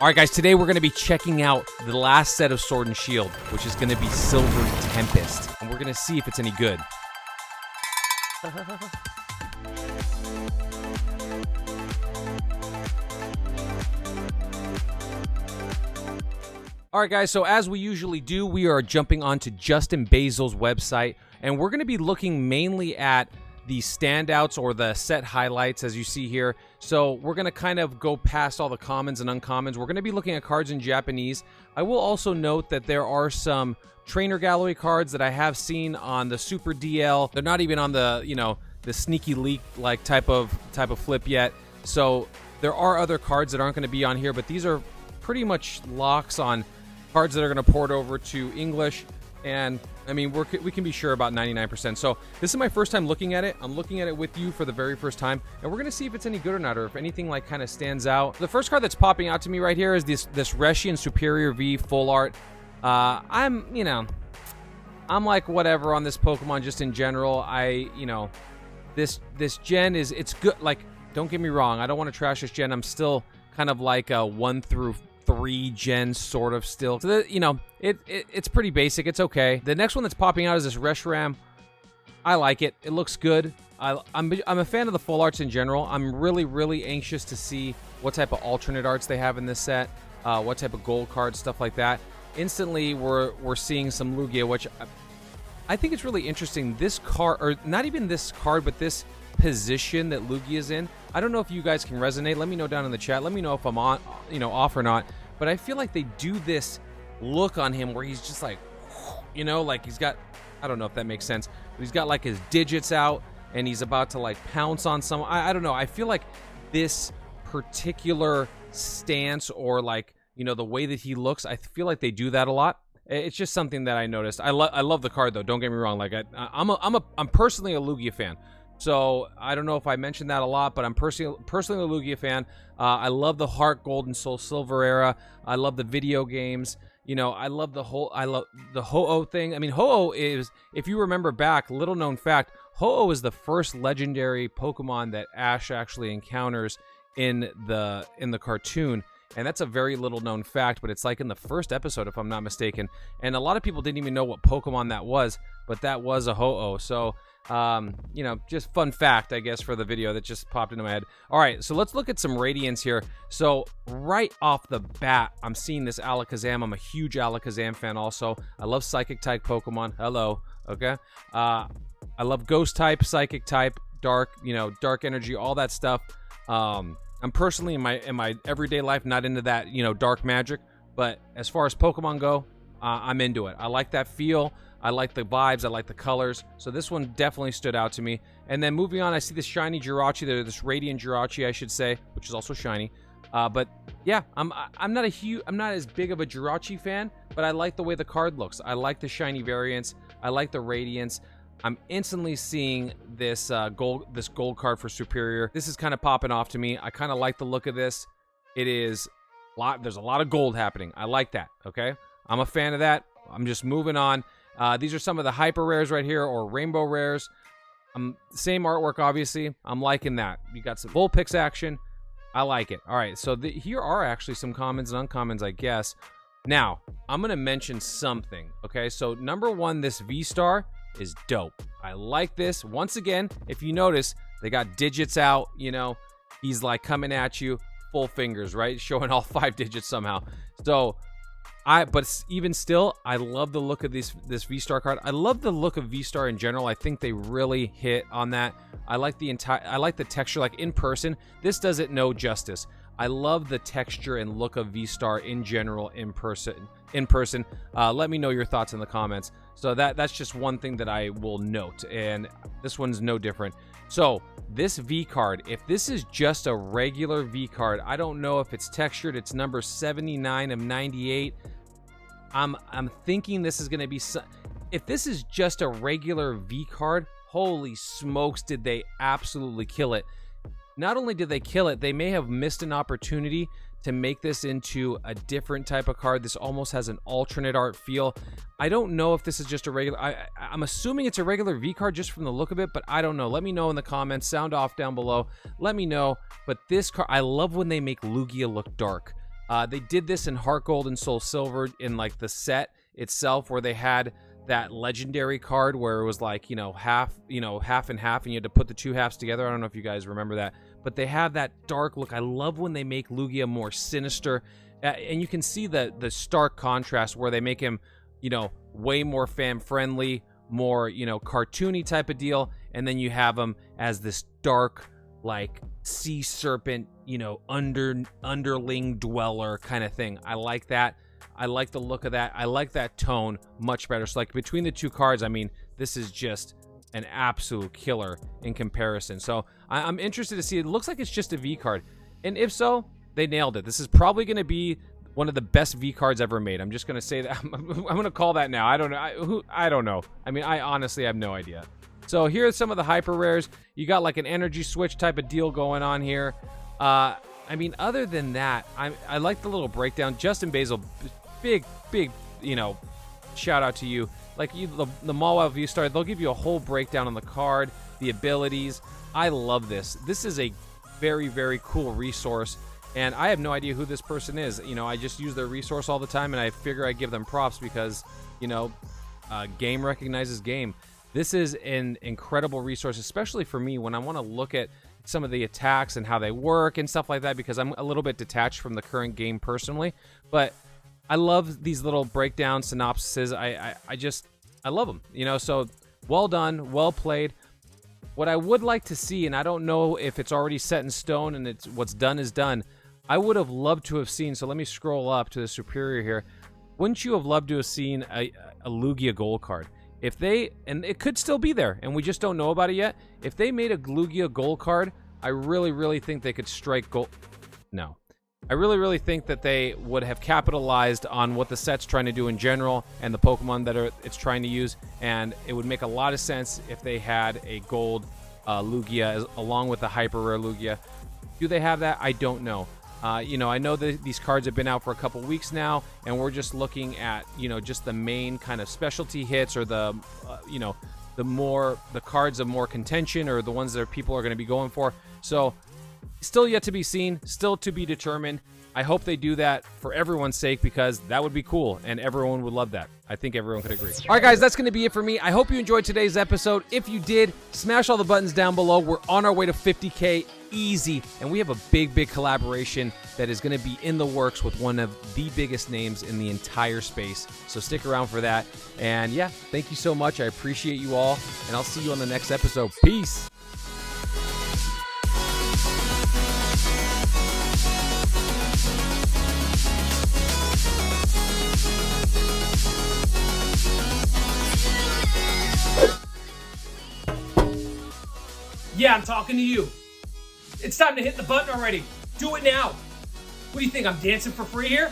All right, guys, today we're going to be checking out the last set of Sword and Shield, which is going to be Silver Tempest, and we're going to see if it's any good. All right, guys, so as we usually do, we are jumping onto Justin Basil's website, and we're going to be looking mainly at the standouts or the set highlights, as you see here. So we're going to kind of go past all the commons and uncommons. We're going to be looking at cards in Japanese. I will also note that there are some trainer gallery cards that I have seen on the Super DL. They're not even on the, you know, the sneaky leak like type of flip yet. So there are other cards that aren't going to be on here, but these are pretty much locks on cards that are going to port over to English. And I mean, we can be sure about 99%. So this is my first time looking at it. I'm looking at it with you for the very first time, and we're gonna see if it's any good or not, or if anything like kind of stands out. The first card that's popping out to me right here is this Reshian Superior V full art. I'm like whatever on this Pokemon just in general. This gen it's good. Like, don't get me wrong, I don't want to trash this gen. I'm still kind of like a 1 through 3 gen sort of still. So it's pretty basic. It's okay. The next one that's popping out is this Reshiram. I like it. It looks good. I'm a fan of the full arts in general. I'm really anxious to see what type of alternate arts they have in this set. What type of gold cards, stuff like that. Instantly, we're seeing some Lugia, which I think it's really interesting. This card, or not even this card, but this position that Lugia is in. I don't know if you guys can resonate. Let me know down in the chat. Let me know if I'm on, off or not. But I feel like they do this look on him where he's just like, like he's got, I don't know if that makes sense, but he's got like his digits out and he's about to like pounce on someone. I don't know. I feel like this particular stance or like, the way that he looks, I feel like they do that a lot. It's just something that I noticed. I love the card though. Don't get me wrong. Like I'm personally a Lugia fan. So I don't know if I mentioned that a lot, but I'm personally a Lugia fan. I love the Heart Gold and Soul Silver era. I love the video games. I love the Ho-Oh thing. I mean, Ho-Oh is, if you remember back, little known fact, Ho-Oh is the first legendary Pokemon that Ash actually encounters in the cartoon. And that's a very little known fact, but it's like in the first episode, if I'm not mistaken. And a lot of people didn't even know what Pokemon that was, but that was a Ho-Oh. So, just fun fact, I guess, for the video that just popped into my head. All right, so let's look at some Radiance here. So right off the bat, I'm seeing this Alakazam. I'm a huge Alakazam fan also. I love Psychic-type Pokemon. Hello, okay? I love Ghost-type, Psychic-type, Dark, Dark Energy, all that stuff. I'm personally in my everyday life not into that, dark magic, but as far as Pokemon go, I'm into it. I like that feel. I like the vibes. I like the colors. So this one definitely stood out to me. And then moving on, I see this shiny Jirachi there, this Radiant Jirachi, I should say, which is also shiny. But yeah, I'm not as big of a Jirachi fan, but I like the way the card looks. I like the shiny variants. I like the Radiance. I'm instantly seeing this gold card for Superior. This is kind of popping off to me. I kind of like the look of this. There's a lot of gold happening. I like that, okay? I'm a fan of that. I'm just moving on. These are some of the hyper rares right here, or rainbow rares. Same artwork, obviously. I'm liking that. You got some Vulpix action. I like it. All right, so here are actually some commons and uncommons, I guess. Now, I'm going to mention something, okay? So number one, this VStar is dope. I like this. Once again, if you notice, they got digits out, he's like coming at you full fingers, right? Showing all 5 digits somehow. So but even still, I love the look of this VStar card. I love the look of VStar in general. I think they really hit on that. I like the texture, like in person. This does it no justice. I love the texture and look of VStar in general in person. Let me know your thoughts in the comments. So that's just one thing that I will note, and this one's no different. So this V card, if this is just a regular V card, I don't know if it's textured. It's number 79 of 98. I'm thinking this is going to be... If this is just a regular V card, holy smokes, did they absolutely kill it. Not only did they kill it, they may have missed an opportunity to make this into a different type of card. This almost has an alternate art feel. I don't know if this is just a regular... I'm assuming it's a regular V card just from the look of it, but I don't know. Let me know in the comments. Sound off down below. Let me know. But this card... I love when they make Lugia look dark. They did this in Heart Gold and Soul Silver in like the set itself, where they had that legendary card where it was like, half and half, and you had to put the two halves together. I don't know if you guys remember that, but they have that dark look. I love when they make Lugia more sinister, and you can see the stark contrast where they make him, way more fan friendly, more, cartoony type of deal, and then you have him as this dark, like sea serpent, underling dweller kind of thing. I like that. I like the look of that. I like that tone much better. So like between the two cards, I mean, this is just an absolute killer in comparison. So I'm interested to see. It looks like it's just a V card, and if so, they nailed it. This is probably going to be one of the best V cards ever made. I'm just going to say that. I'm going to call that now. I don't know. I don't know. I mean, I honestly have no idea. So here are some of the hyper rares. You got like an energy switch type of deal going on here. I mean, other than that, I like the little breakdown. Justin Basil, big, shout out to you. Like the Mawile VStar, they'll give you a whole breakdown on the card, the abilities. I love this. This is a very, very cool resource, and I have no idea who this person is. I just use their resource all the time, and I figure I give them props because, game recognizes game. This is an incredible resource, especially for me when I want to look at some of the attacks and how they work and stuff like that, because I'm a little bit detached from the current game personally. But I love these little breakdown synopsises. I love them, so well done, well played. What I would like to see, and I don't know if it's already set in stone and it's what's done is done, I would have loved to have seen, so let me scroll up to the superior here. Wouldn't you have loved to have seen a Lugia Gold card? If they, and it could still be there, and we just don't know about it yet. If they made a Lugia Gold card, I really, really think they could strike gold. No. I really, really think that they would have capitalized on what the set's trying to do in general and the Pokemon that it's trying to use, and it would make a lot of sense if they had a gold Lugia along with the hyper rare Lugia. Do they have that? I don't know. I know that these cards have been out for a couple weeks now, and we're just looking at, just the main kind of specialty hits, or the, the cards of more contention, or the ones that people are going to be going for. So still yet to be seen, still to be determined. I hope they do that for everyone's sake, because that would be cool, and everyone would love that. I think everyone could agree. All right, guys, that's going to be it for me. I hope you enjoyed today's episode. If you did, smash all the buttons down below. We're on our way to 50K easy, and we have a big, big collaboration that is going to be in the works with one of the biggest names in the entire space. So stick around for that. And yeah, thank you so much. I appreciate you all, and I'll see you on the next episode. Peace. Yeah, I'm talking to you. It's time to hit the button already. Do it now. What do you think, I'm dancing for free here?